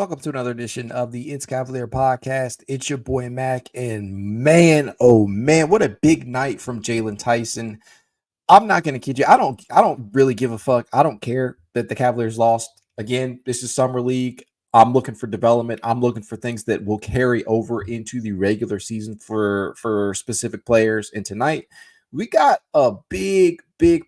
Welcome to another edition of the It's Cavalier podcast. It's your boy Mack, and man, oh man, what a big night from Jaylen Tyson. I'm not gonna kid you. I don't really give a fuck. I don't care that the Cavaliers lost. Again, this is summer league. I'm looking for development. I'm looking for things that will carry over into the regular season for specific players. And tonight, we got a big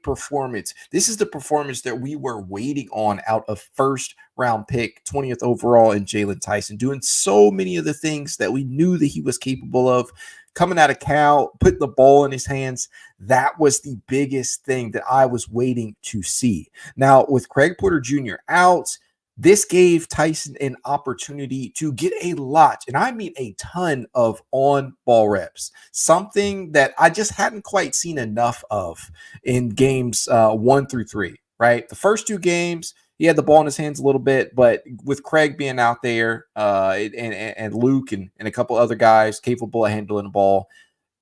performance. This is the performance that we were waiting on out of first round pick, 20th overall in Jaylen Tyson, doing so many of the things that we knew that he was capable of. Coming out of Cal, putting the ball in his hands, that was the biggest thing that I was waiting to see. Now, with Craig Porter Jr. out, this gave Tyson an opportunity to get a lot, and I mean a ton of on-ball reps, something that I just hadn't quite seen enough of in games 1 through 3, right? The first two games, he had the ball in his hands a little bit, but with Craig being out there and Luke and a couple other guys capable of handling the ball,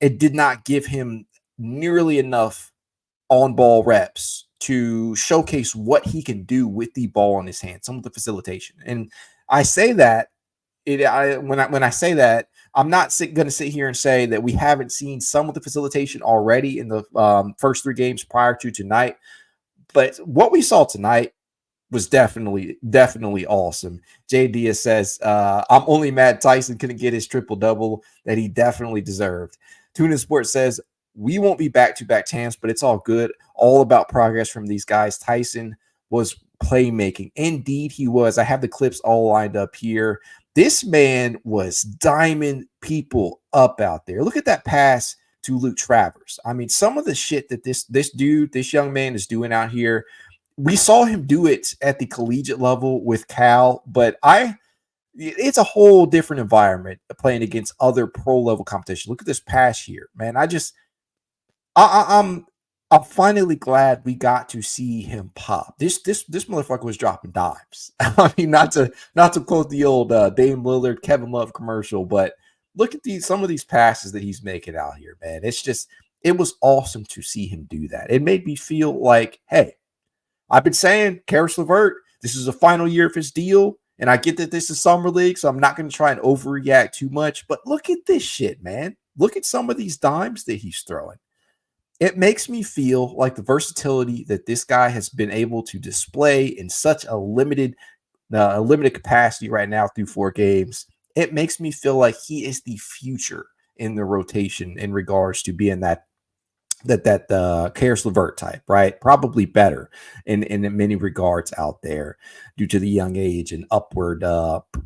it did not give him nearly enough on-ball reps to showcase what he can do with the ball in his hand, some of the facilitation. And I say that when I say that, I'm not going to sit here and say that we haven't seen some of the facilitation already in the first 3 games prior to tonight. But what we saw tonight was definitely awesome. JD says, I'm only mad Tyson couldn't get his triple-double that he definitely deserved. Tuna Sports says, we won't be back-to-back champs, but it's all good. All about progress from these guys. Tyson was playmaking. Indeed, he was. I have the clips all lined up here. This man was diming people up out there. Look at that pass to Luke Travers. I mean, some of the shit that this young man is doing out here, we saw him do it at the collegiate level with Cal, but it's a whole different environment playing against other pro level competition. Look at this pass here, man. I'm finally glad we got to see him pop. This motherfucker was dropping dimes. I mean, not to quote the old Dame Lillard, Kevin Love commercial, but look at some of these passes that he's making out here, man. It was awesome to see him do that. It made me feel like, hey, I've been saying, Caris LeVert, this is a final year of his deal, and I get that this is summer league, so I'm not going to try and overreact too much, but look at this shit, man. Look at some of these dimes that he's throwing. It makes me feel like the versatility that this guy has been able to display in such a limited capacity right now through 4 games. It makes me feel like he is the future in the rotation in regards to being that Caris LeVert type, right? Probably better in many regards out there due to the young age and upward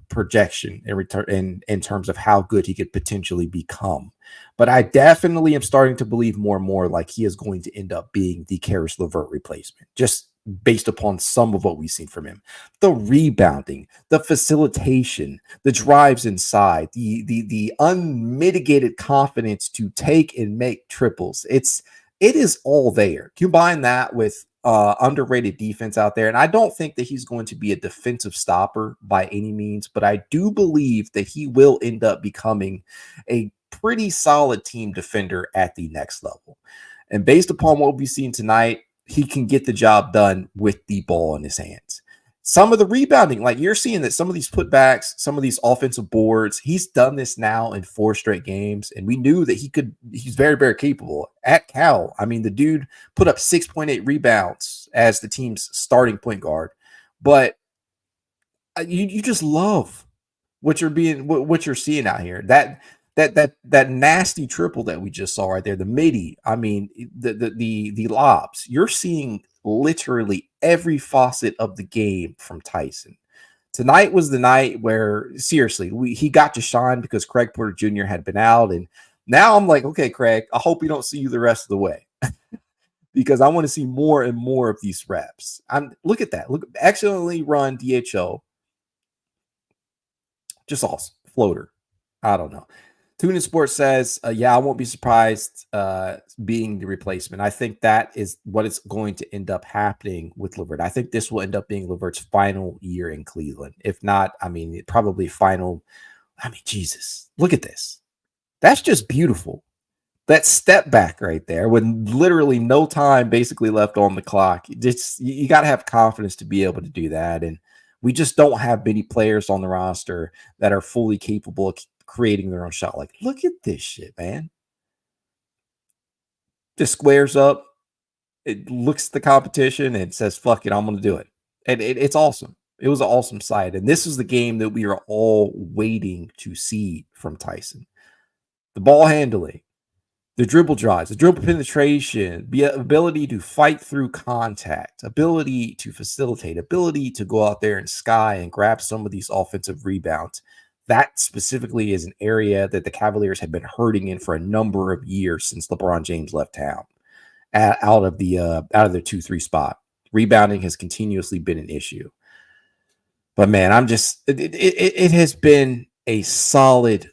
projection in terms of how good he could potentially become. But I definitely am starting to believe more and more like he is going to end up being the Caris LeVert replacement, just based upon some of what we've seen from him. The rebounding, the facilitation, the drives inside, the unmitigated confidence to take and make triples. It is all there. Combine that with underrated defense out there. And I don't think that he's going to be a defensive stopper by any means, but I do believe that he will end up becoming a pretty solid team defender at the next level. And based upon what we've seen tonight, he can get the job done with the ball in his hands. Some of the rebounding, like you're seeing that some of these putbacks, some of these offensive boards, he's done this now in 4 straight games. And we knew that he's very, very capable at Cal. I mean, the dude put up 6.8 rebounds as the team's starting point guard. But you just love what you're seeing out here. That nasty triple that we just saw right there, the midi, I mean, the lobs, you're seeing literally every facet of the game from Tyson. Tonight was the night where, seriously, he got to shine because Craig Porter Jr. had been out. And now I'm like, okay, Craig, I hope we don't see you the rest of the way because I want to see more and more of these reps. Look at that. Look, excellently run DHO. Just awesome. Floater. I don't know. Tuna Sports says, yeah, I won't be surprised being the replacement. I think that is what is going to end up happening with LeVert. I think this will end up being LeVert's final year in Cleveland. If not, I mean, probably final. I mean, Jesus, look at this. That's just beautiful. That step back right there with literally no time basically left on the clock. You got to have confidence to be able to do that. And We just don't have many players on the roster that are fully capable of creating their own shot. Like, look at this shit, man. Just squares up. It looks at the competition and says, fuck it, I'm going to do it. And it's awesome. It was an awesome sight. And this is the game that we are all waiting to see from Tyson. The ball handling, the dribble drives, the dribble penetration, the ability to fight through contact, ability to facilitate, ability to go out there and sky and grab some of these offensive rebounds. That specifically is an area that the Cavaliers have been hurting in for a number of years since LeBron James left town. Out of their 2-3 spot, rebounding has continuously been an issue. But man, it has been a solid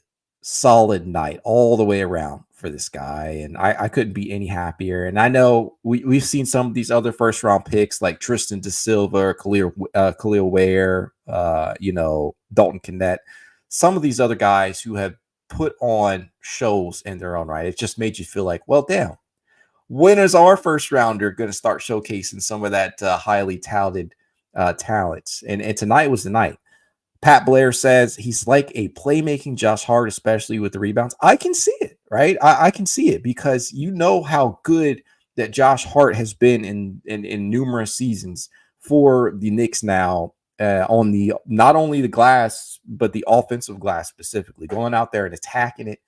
night all the way around for this guy, and I couldn't be any happier. And I know we've seen some of these other first round picks like Tristan Da Silva, Khalil Ware, Dalton Kennett, some of these other guys who have put on shows in their own right. It just made you feel like, well, damn. When is our first rounder going to start showcasing some of that highly touted talents? And tonight was the night. Pat Blair says he's like a playmaking Josh Hart, especially with the rebounds. I can see it, right? I can see it because you know how good that Josh Hart has been in numerous seasons for the Knicks now on the not only the glass, but the offensive glass specifically, going out there and attacking it.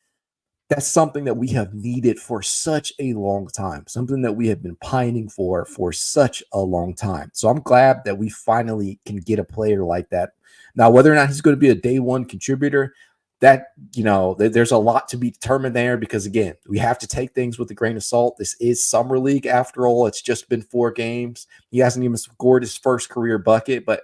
That's something that we have needed for such a long time, something that we have been pining for such a long time. So I'm glad that we finally can get a player like that. Now, whether or not he's going to be a day one contributor, that, there's a lot to be determined there because, again, we have to take things with a grain of salt. This is Summer League after all. It's just been 4 games. He hasn't even scored his first career bucket, but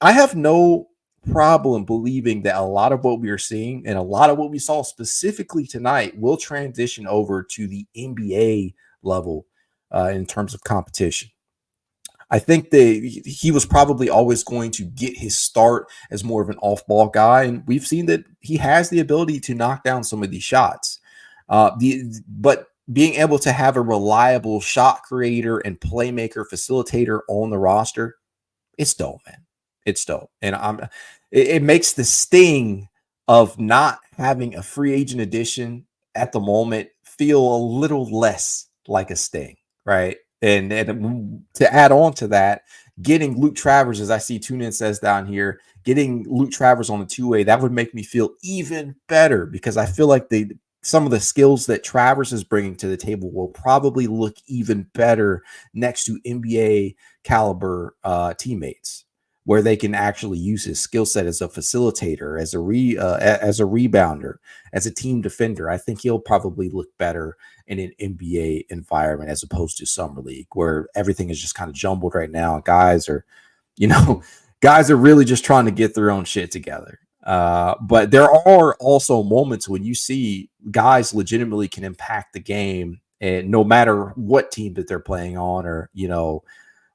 I have no problem believing that a lot of what we are seeing and a lot of what we saw specifically tonight will transition over to the NBA level in terms of competition. I think that he was probably always going to get his start as more of an off-ball guy, and we've seen that he has the ability to knock down some of these shots. But being able to have a reliable shot creator and playmaker facilitator on the roster, it's dope, man. It's dope. And it makes the sting of not having a free agent addition at the moment feel a little less like a sting, right? And to add on to that, getting Luke Travers, as I see TuneIn says down here, getting Luke Travers on the 2-way, that would make me feel even better because I feel like some of the skills that Travers is bringing to the table will probably look even better next to NBA caliber teammates, where they can actually use his skill set as a facilitator, as a rebounder, as a team defender. I think he'll probably look better in an NBA environment as opposed to Summer League, where everything is just kind of jumbled right now. Guys are really just trying to get their own shit together. But there are also moments when you see guys legitimately can impact the game, and no matter what team that they're playing on or,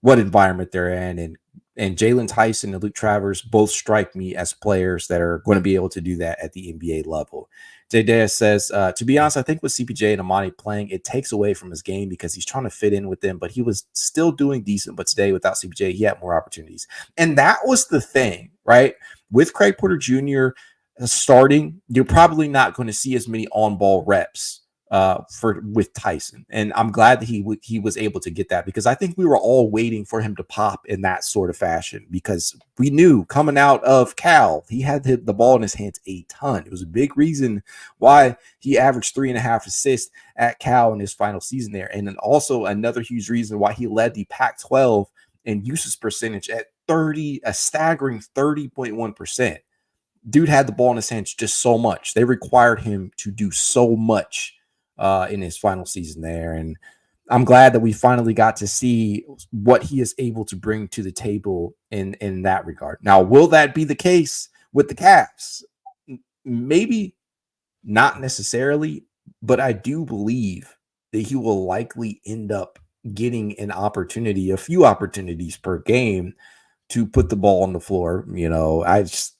what environment they're in. And Jaylen Tyson and Luke Travers both strike me as players that are going to be able to do that at the NBA level. Jay Diaz says, to be honest, I think with CPJ and Emoni playing, it takes away from his game because he's trying to fit in with them, but he was still doing decent. But today, without CPJ, he had more opportunities. And that was the thing, right? With Craig Porter Jr. starting, you're probably not going to see as many on-ball reps with Tyson. And I'm glad that he was able to get that because I think we were all waiting for him to pop in that sort of fashion because we knew coming out of Cal, he had the ball in his hands a ton. It was a big reason why he averaged 3.5 assists at Cal in his final season there. And then also another huge reason why he led the Pac-12 in usage percentage at a staggering 30.1%. Dude had the ball in his hands just so much. They required him to do so much in his final season there. And I'm glad that we finally got to see what he is able to bring to the table in that regard. Now, will that be the case with the Cavs? Maybe not necessarily, but I do believe that he will likely end up getting a few opportunities per game to put the ball on the floor.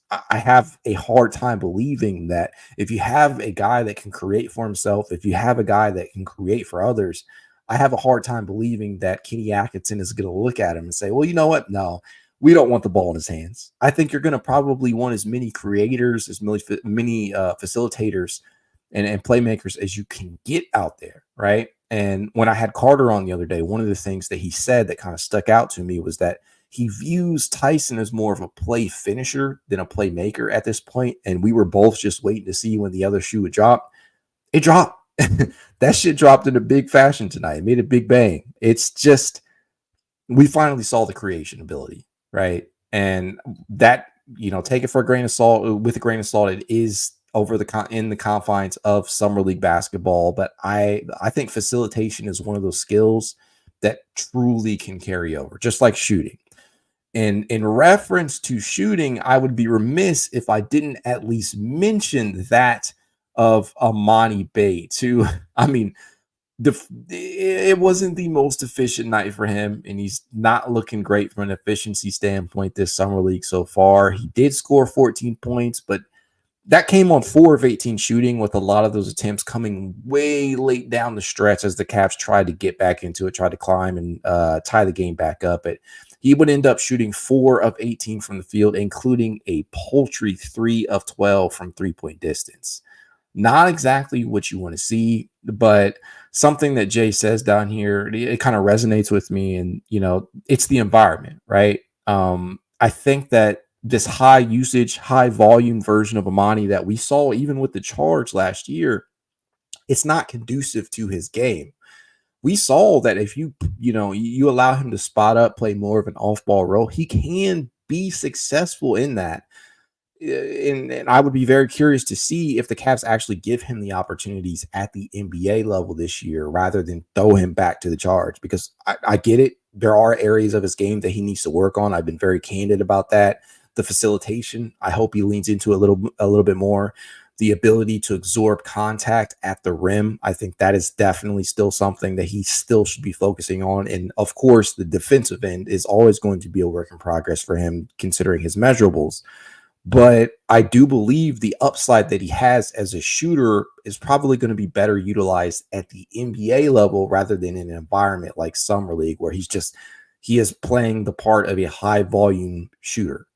I have a hard time believing that if you have a guy that can create for himself, if you have a guy that can create for others, I have a hard time believing that Kenny Atkinson is going to look at him and say, well, you know what? No, we don't want the ball in his hands. I think you're going to probably want as many creators, as many facilitators and playmakers as you can get out there, right? And when I had Carter on the other day, one of the things that he said that kind of stuck out to me was that he views Tyson as more of a play finisher than a playmaker at this point. And we were both just waiting to see when the other shoe would drop. It dropped. That shit dropped in a big fashion tonight. It made a big bang. It's just, we finally saw the creation ability, right? And that, take it for a grain of salt. With a grain of salt, it is in the confines of summer league basketball. But I think facilitation is one of those skills that truly can carry over, just like shooting. And in reference to shooting, I would be remiss if I didn't at least mention that of Emoni Bates, who, I mean, it wasn't the most efficient night for him, and he's not looking great from an efficiency standpoint this summer league so far. He did score 14 points, but that came on 4 of 18 shooting, with a lot of those attempts coming way late down the stretch as the Cavs tried to get back into it, tried to climb and tie the game back up. But he would end up shooting 4 of 18 from the field, including a paltry 3 of 12 from three-point distance. Not exactly what you want to see, but something that Jay says down here, it kind of resonates with me. And, it's the environment, right? I think that this high usage, high volume version of Emoni that we saw even with the Charge last year, it's not conducive to his game. We saw that if you allow him to spot up, play more of an off-ball role, he can be successful in that. And I would be very curious to see if the Cavs actually give him the opportunities at the NBA level this year rather than throw him back to the Charge, because I get it. There are areas of his game that he needs to work on. I've been very candid about that. The facilitation, I hope he leans into a little bit more. The ability to absorb contact at the rim, I think that is definitely still something that he still should be focusing on. And of course, the defensive end is always going to be a work in progress for him, considering his measurables. But I do believe the upside that he has as a shooter is probably going to be better utilized at the NBA level rather than in an environment like Summer League, where he is playing the part of a high volume shooter.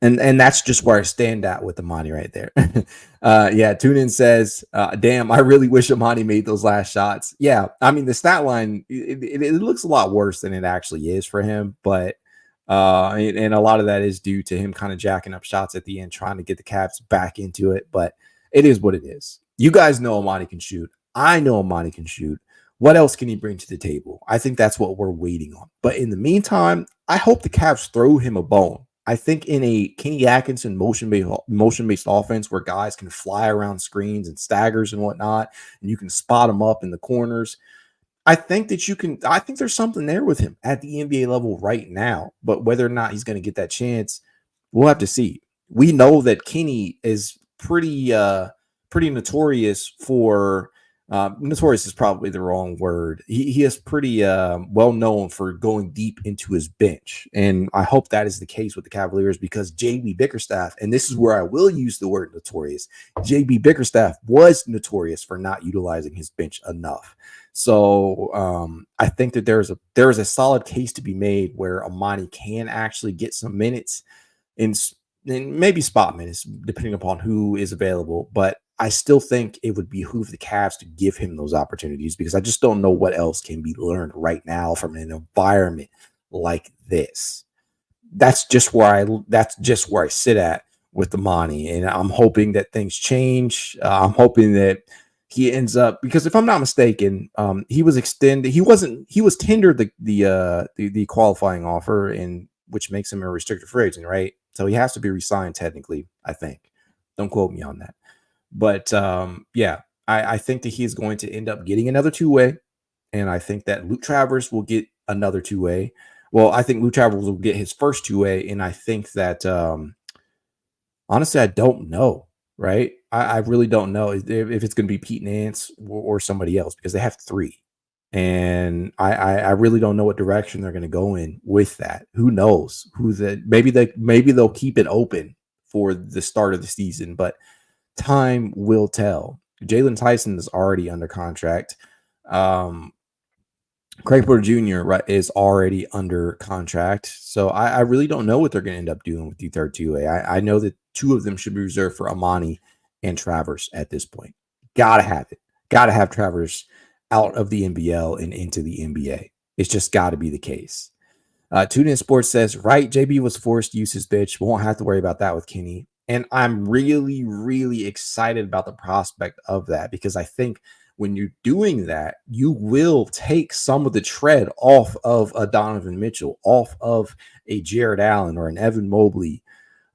And that's just where I stand at with Emoni right there. Yeah, Tune In says, damn, I really wish Emoni made those last shots. Yeah, I mean, the stat line, it looks a lot worse than it actually is for him, but and a lot of that is due to him kind of jacking up shots at the end, trying to get the Cavs back into it. But it is what it is. You guys know Emoni can shoot. I know Emoni can shoot. What else can he bring to the table? I think that's what we're waiting on. But in the meantime, I hope the Cavs throw him a bone. I think in a Kenny Atkinson motion-based offense where guys can fly around screens and staggers and whatnot, and you can spot them up in the corners, I think there's something there with him at the NBA level right now. But whether or not he's going to get that chance, we'll have to see. We know that Kenny is pretty notorious for notorious is probably the wrong word. He is pretty well known for going deep into his bench. And I hope that is the case with the Cavaliers, because JB Bickerstaff, and this is where I will use the word notorious, JB Bickerstaff was notorious for not utilizing his bench enough. So I think that there is a solid case to be made where Emoni can actually get some minutes and maybe spot minutes, depending upon who is available. But I still think it would behoove the Cavs to give him those opportunities, because I just don't know what else can be learned right now from an environment like this. That's just where I sit at with Emoni, and I'm hoping that things change. I'm hoping that he ends up, because if I'm not mistaken, he was extended. He was tendered the qualifying offer, and which makes him a restricted free agent, right? So he has to be re-signed technically, I think. Don't quote me on that. But yeah, I think that he's going to end up getting another two-way, and I think that Luke Travers will get another two-way. Well, I think Luke Travers will get his first two-way, and I think that honestly, I don't know, right? I really don't know if it's going to be Pete Nance or somebody else, because they have 3. And I really don't know what direction they're going to go in with that. Who knows? Maybe they'll keep it open for the start of the season, but time will tell. Jaylen Tyson is already under contract. Craig Porter Jr. Right, is already under contract. So I really don't know what they're going to end up doing with the third two-way. I know that two of them should be reserved for Emoni and Travers at this point. Gotta have it. Gotta have Travers out of the NBL and into the NBA. It's just got to be the case. Tune In Sports says, right, JB was forced to use his bitch. Won't have to worry about that with Kenny. And I'm really, really excited about the prospect of that because I think when you're doing that, you will take some of the tread off of a Donovan Mitchell, off of a Jarrett Allen or an Evan Mobley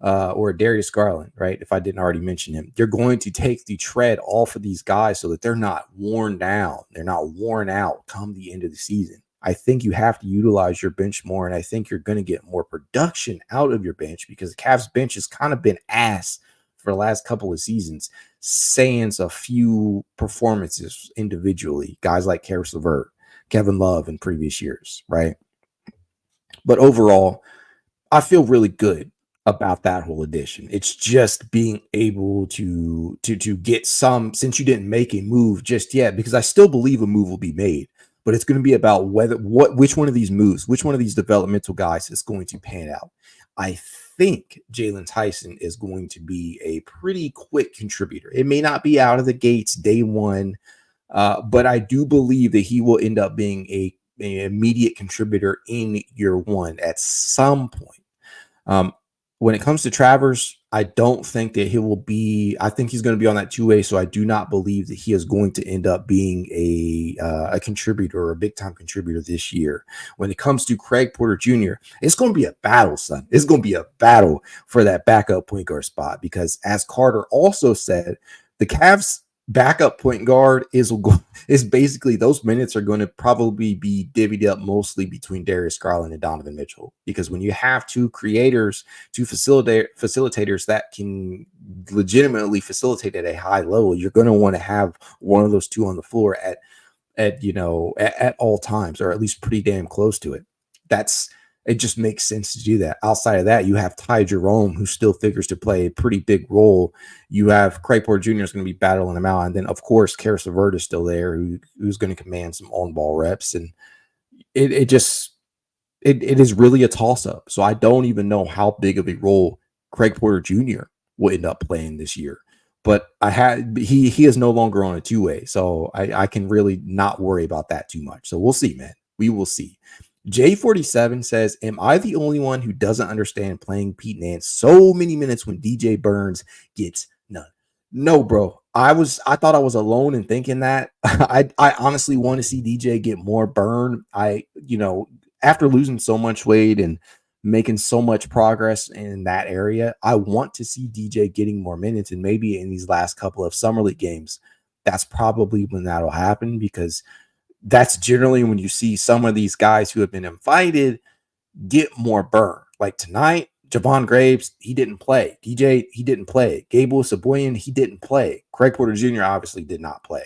or a Darius Garland, right? If I didn't already mention him, you're going to take the tread off of these guys so that they're not worn down. They're not worn out come the end of the season. I think you have to utilize your bench more, and I think you're going to get more production out of your bench because the Cavs bench has kind of been ass for the last couple of seasons, sans a few performances individually, guys like Caris LeVert, Kevin Love in previous years, right? But overall, I feel really good about that whole addition. It's just being able to get some, since you didn't make a move just yet, because I still believe a move will be made, but it's going to be about which one of these moves, which one of these developmental guys is going to pan out. I think Jaylen Tyson is going to be a pretty quick contributor. It may not be out of the gates day one, but I do believe that he will end up being an immediate contributor in year one at some point. When it comes to Travers, I don't think that he will be. I think he's going to be on that two-way, so I do not believe that he is going to end up being a contributor or a big-time contributor this year. When it comes to Craig Porter Jr., it's going to be a battle, son. It's going to be a battle for that backup point guard spot because, as Carter also said, the Cavs' backup point guard is basically those minutes are going to probably be divvied up mostly between Darius Garland and Donovan Mitchell because when you have two creators, two facilitators that can legitimately facilitate at a high level, you're going to want to have one of those two on the floor at all times or at least pretty damn close to it. It just makes sense to do that. Outside of that, you have Ty Jerome, who still figures to play a pretty big role. You have Craig Porter Jr. is going to be battling him out. And then, of course, Caris LeVert is still there, who's going to command some on-ball reps. And it is really a toss-up. So I don't even know how big of a role Craig Porter Jr. will end up playing this year. But he is no longer on a two-way. So I can really not worry about that too much. So we'll see, man. We will see. J47 says, am I the only one who doesn't understand playing Pete Nance so many minutes when DJ Burns gets none? No, bro. I thought I was alone in thinking that. I honestly want to see DJ get more burn. After losing so much weight and making so much progress in that area, I want to see DJ getting more minutes, and maybe in these last couple of summer league games, that's probably when that'll happen because that's generally when you see some of these guys who have been invited get more burn. Like tonight, Javon Graves, he didn't play. DJ, he didn't play. Gabriel Saboyan, he didn't play. Craig Porter Jr. obviously did not play.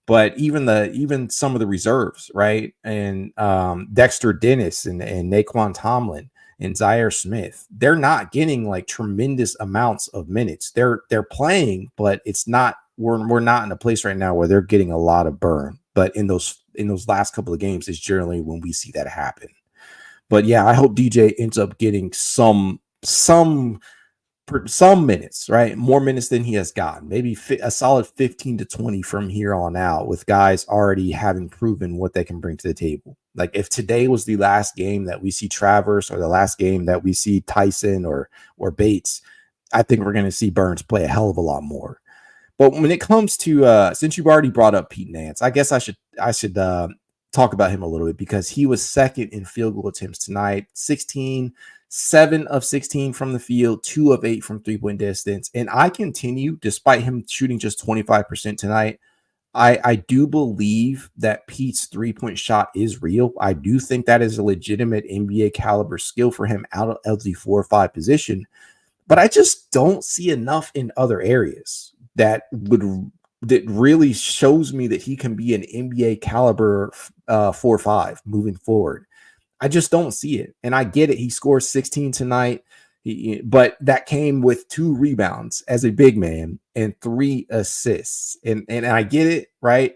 But even some of the reserves, right? And Dexter Dennis and Naquan Tomlin and Zaire Smith, they're not getting like tremendous amounts of minutes. They're playing, but it's not. We're not in a place right now where they're getting a lot of burn. But in those last couple of games is generally when we see that happen. But yeah, I hope DJ ends up getting some minutes, right? More minutes than he has gotten. Maybe a solid 15 to 20 from here on out with guys already having proven what they can bring to the table. Like if today was the last game that we see Travers or the last game that we see Tyson or Bates, I think we're going to see Burns play a hell of a lot more. But when it comes to since you've already brought up Pete Nance, I guess I should talk about him a little bit because he was second in field goal attempts tonight. 7 of 16 from the field, 2 of 8 from three-point distance. And I continue, despite him shooting just 25% tonight, I do believe that Pete's three-point shot is real. I do think that is a legitimate NBA caliber skill for him out of the 4 or 5 position. But I just don't see enough in other areas that really shows me that he can be an NBA caliber 4 or 5 moving forward. I just don't see it. And I get it. He scores 16 tonight, but that came with 2 rebounds as a big man and 3 assists. And I get it, right?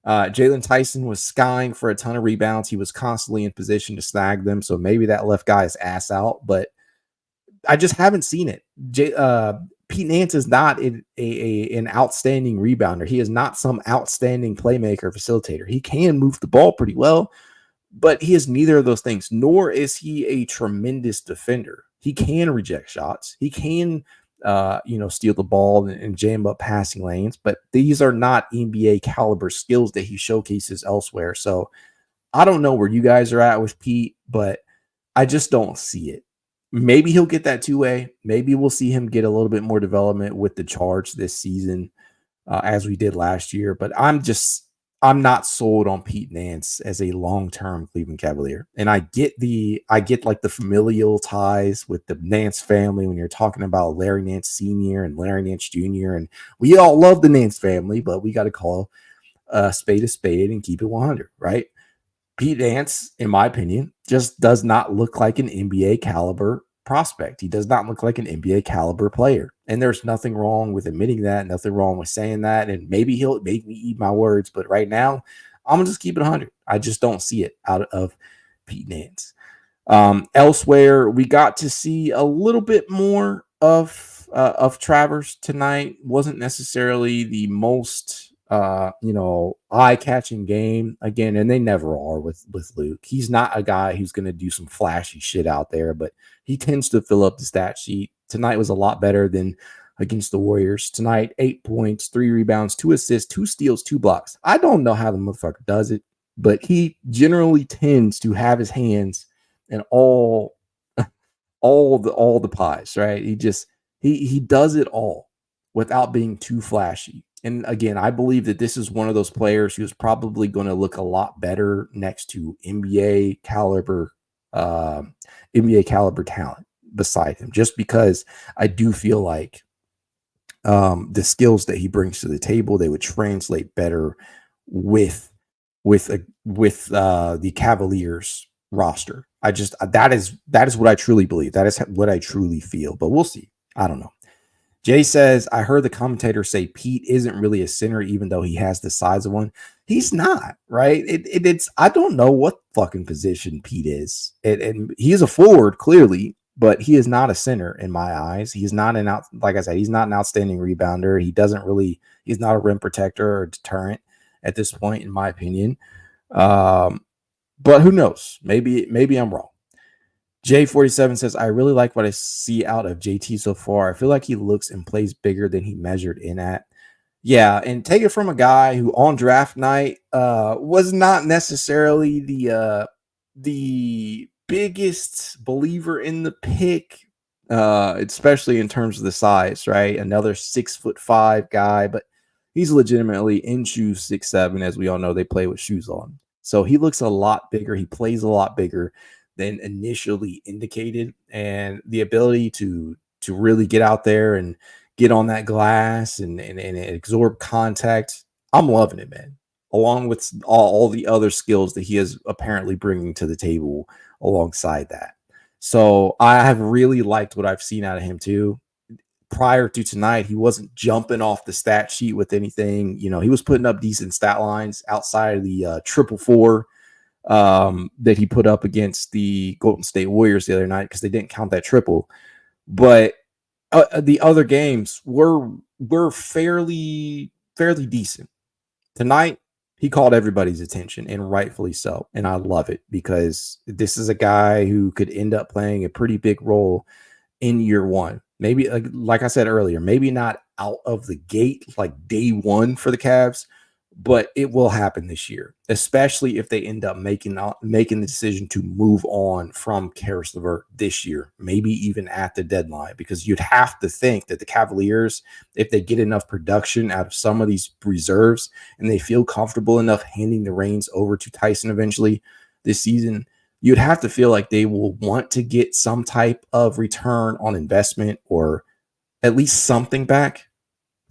Jaylen Tyson was skying for a ton of rebounds. He was constantly in position to snag them. So maybe that left guy's ass out, but I just haven't seen it. Pete Nance is not an outstanding rebounder. He is not some outstanding playmaker, facilitator. He can move the ball pretty well, but he is neither of those things, nor is he a tremendous defender. He can reject shots. He can, steal the ball and jam up passing lanes, but these are not NBA caliber skills that he showcases elsewhere. So I don't know where you guys are at with Pete, but I just don't see it. Maybe he'll get that two-way. Maybe we'll see him get a little bit more development with the charge this season, as we did last year. But I'm not sold on Pete Nance as a long-term Cleveland Cavalier. And I get like the familial ties with the Nance family when you're talking about Larry Nance Sr. and Larry Nance Jr. And we all love the Nance family, but we got to call a spade and keep it 100, right? Pete Nance, in my opinion, just does not look like an NBA caliber prospect. He does not look like an NBA caliber player. And there's nothing wrong with admitting that, nothing wrong with saying that. And maybe he'll make me eat my words. But right now, I'm going to just keep it 100. I just don't see it out of Pete Nance. Elsewhere, we got to see a little bit more of Travers tonight. Wasn't necessarily the most eye-catching game again, and they never are with Luke. He's not a guy who's going to do some flashy shit out there, but he tends to fill up the stat sheet. Tonight was a lot better than against the Warriors. Tonight, 8 points, 3 rebounds, 2 assists, 2 steals, 2 blocks. I don't know how the motherfucker does it, but he generally tends to have his hands in all the pies, right? He does it all without being too flashy. And again, I believe that this is one of those players who's probably going to look a lot better next to NBA caliber talent beside him, just because I do feel like the skills that he brings to the table, they would translate better with the Cavaliers roster. That is what I truly believe. That is what I truly feel, but we'll see. I don't know. Jay says, I heard the commentator say Pete isn't really a center, even though he has the size of one. He's not, right? It's I don't know what fucking position Pete is. And he is a forward, clearly, but he is not a center in my eyes. He's not like I said, he's not an outstanding rebounder. He's not a rim protector or deterrent at this point, in my opinion. But who knows? Maybe I'm wrong. J47 says, I really like what I see out of JT so far. I feel like he looks and plays bigger than he measured in at. Yeah, and take it from a guy who on draft night was not necessarily the biggest believer in the pick, especially in terms of the size, right? Another 6'5" guy, but he's legitimately in shoes 6'7", as we all know they play with shoes on. So he looks a lot bigger. He plays a lot bigger than initially indicated, and the ability to really get out there and get on that glass and absorb contact. I'm loving it, man. Along with all the other skills that he is apparently bringing to the table alongside that. So I have really liked what I've seen out of him too. Prior to tonight, he wasn't jumping off the stat sheet with anything. He was putting up decent stat lines outside of the 444 that he put up against the Golden State Warriors the other night, because they didn't count that triple. But the other games were fairly decent. Tonight, he called everybody's attention, and rightfully so. And I love it, because this is a guy who could end up playing a pretty big role in year one. Maybe, like I said earlier, maybe not out of the gate, like day one for the Cavs, but it will happen this year, especially if they end up making the decision to move on from Caris LeVert this year, maybe even at the deadline, because you'd have to think that the Cavaliers, if they get enough production out of some of these reserves and they feel comfortable enough handing the reins over to Tyson eventually this season, you'd have to feel like they will want to get some type of return on investment, or at least something back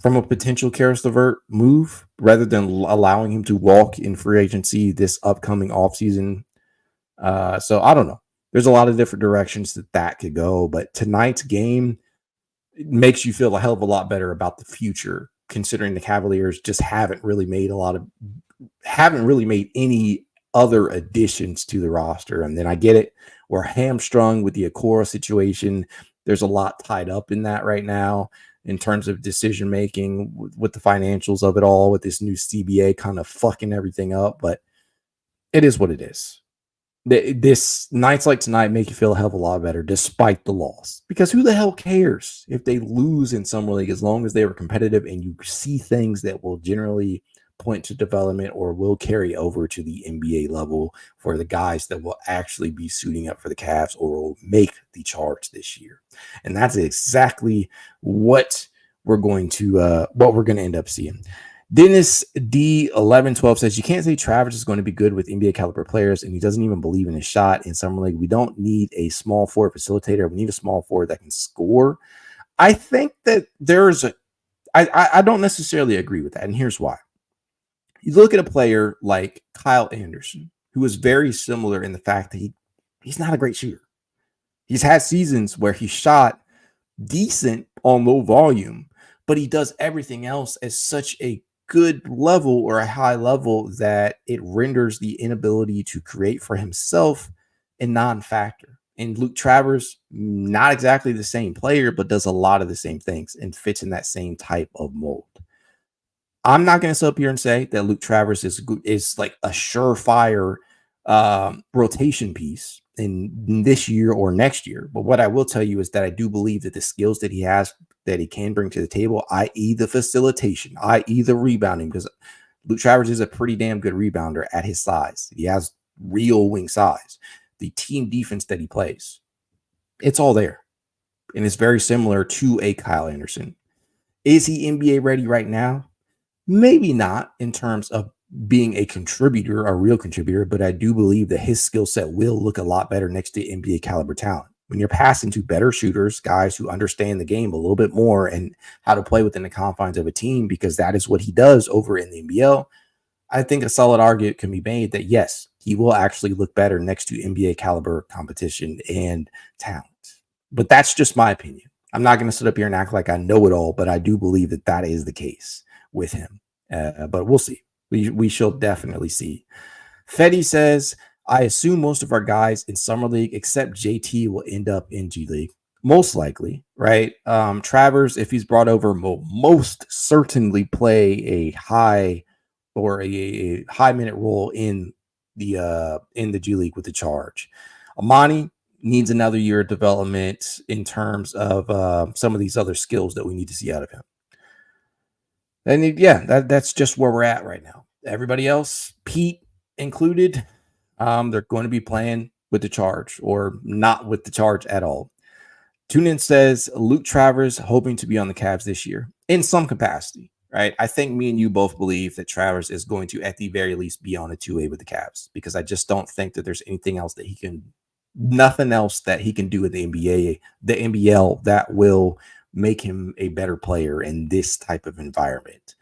from a potential Caris LeVert move, rather than allowing him to walk in free agency this upcoming offseason. So I don't know. There's a lot of different directions that could go, but tonight's game makes you feel a hell of a lot better about the future, considering the Cavaliers just haven't really made a lot of haven't really made any other additions to the roster. And then I get it. We're hamstrung with the Okoro situation. There's a lot tied up in that right now in terms of decision making with the financials of it all, with this new CBA kind of fucking everything up. But it is what it is. This nights like tonight make you feel a hell of a lot better despite the loss, because who the hell cares if they lose in summer league, as long as they were competitive and you see things that will generally point to development or will carry over to the NBA level for the guys that will actually be suiting up for the Cavs or will make the charge this year. And that's exactly what we're going to end up seeing. Dennis D1112 says, you can't say Travers is going to be good with NBA caliber players, and he doesn't even believe in his shot in summer league. We don't need a small forward facilitator. We need a small forward that can score. I think that I don't necessarily agree with that, and here's why. You look at a player like Kyle Anderson, who is very similar in the fact that he's not a great shooter. He's had seasons where he shot decent on low volume, but he does everything else at such a good level or a high level that it renders the inability to create for himself a non-factor. And Luke Travers, not exactly the same player, but does a lot of the same things and fits in that same type of mold. I'm not going to sit up here and say that Luke Travers is like a surefire rotation piece in this year or next year. But what I will tell you is that I do believe that the skills that he has, that he can bring to the table, i.e. the facilitation, i.e. the rebounding, because Luke Travers is a pretty damn good rebounder at his size. He has real wing size. The team defense that he plays, it's all there. And it's very similar to a Kyle Anderson. Is he NBA ready right now? Maybe not in terms of being a contributor, a real contributor, but I do believe that his skill set will look a lot better next to NBA caliber talent. When you're passing to better shooters, guys who understand the game a little bit more and how to play within the confines of a team, because that is what he does over in the NBL, I think a solid argument can be made that yes, he will actually look better next to NBA caliber competition and talent. But that's just my opinion. I'm not going to sit up here and act like I know it all, but I do believe that that is the case with him. But we'll see. We shall definitely see. Fetty says, I assume most of our guys in Summer League, except JT, will end up in G League. Most likely, right? Travers, if he's brought over, will most certainly play a high or a high minute role in the G League with the charge. Emoni needs another year of development in terms of some of these other skills that we need to see out of him. And that's just where we're at right now. Everybody else, Pete included, they're going to be playing with the charge or not with the charge at all. TuneIn says Luke Travers hoping to be on the Cavs this year in some capacity, right? I think me and you both believe that Travers is going to, at the very least, be on a 2A with the Cavs, because I just don't think that there's anything else that nothing else that he can do in the NBA, the NBL, that will make him a better player in this type of environment.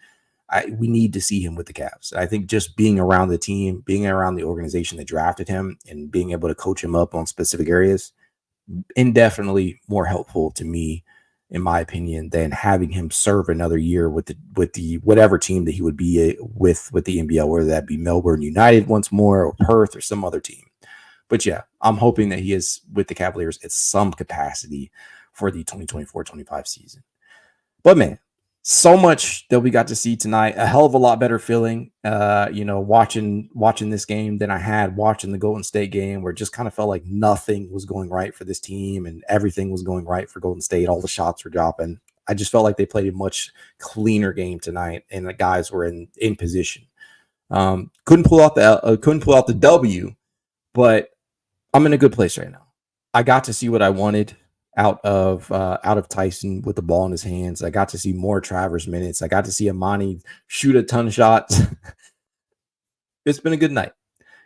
We need to see him with the Cavs. I think just being around the team, being around the organization that drafted him, and being able to coach him up on specific areas, indefinitely more helpful to me, in my opinion, than having him serve another year with the whatever team that he would be with the NBL, whether that be Melbourne United once more or Perth or some other team. But yeah, I'm hoping that he is with the Cavaliers at some capacity for the 2024-25 season. But man, so much that we got to see tonight. A hell of a lot better feeling, watching this game than I had watching the Golden State game, where it just kind of felt like nothing was going right for this team and everything was going right for Golden State. All the shots were dropping. I just felt like they played a much cleaner game tonight, and the guys were in position. Couldn't pull out the W, but I'm in a good place right now. I got to see what I wanted out of Tyson with the ball in his hands. I got to see more Travers minutes. I got to see Emoni shoot a ton of shots. It's been a good night.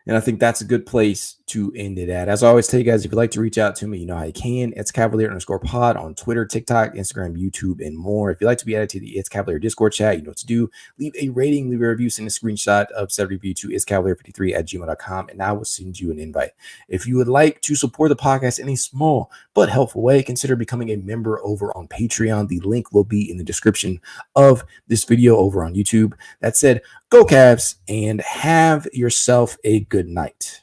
And I think that's a good place to end it at. As I always tell you guys, if you'd like to reach out to me, you know how you can. It's Cavalier_pod on Twitter, TikTok, Instagram, YouTube, and more. If you'd like to be added to the It's Cavalier Discord chat, you know what to do. Leave a rating, leave a review, send a screenshot of said review to itscavalier53@gmail.com, and I will send you an invite. If you would like to support the podcast in a small but helpful way, consider becoming a member over on Patreon. The link will be in the description of this video over on YouTube. That said, go Cavs and have yourself a good night.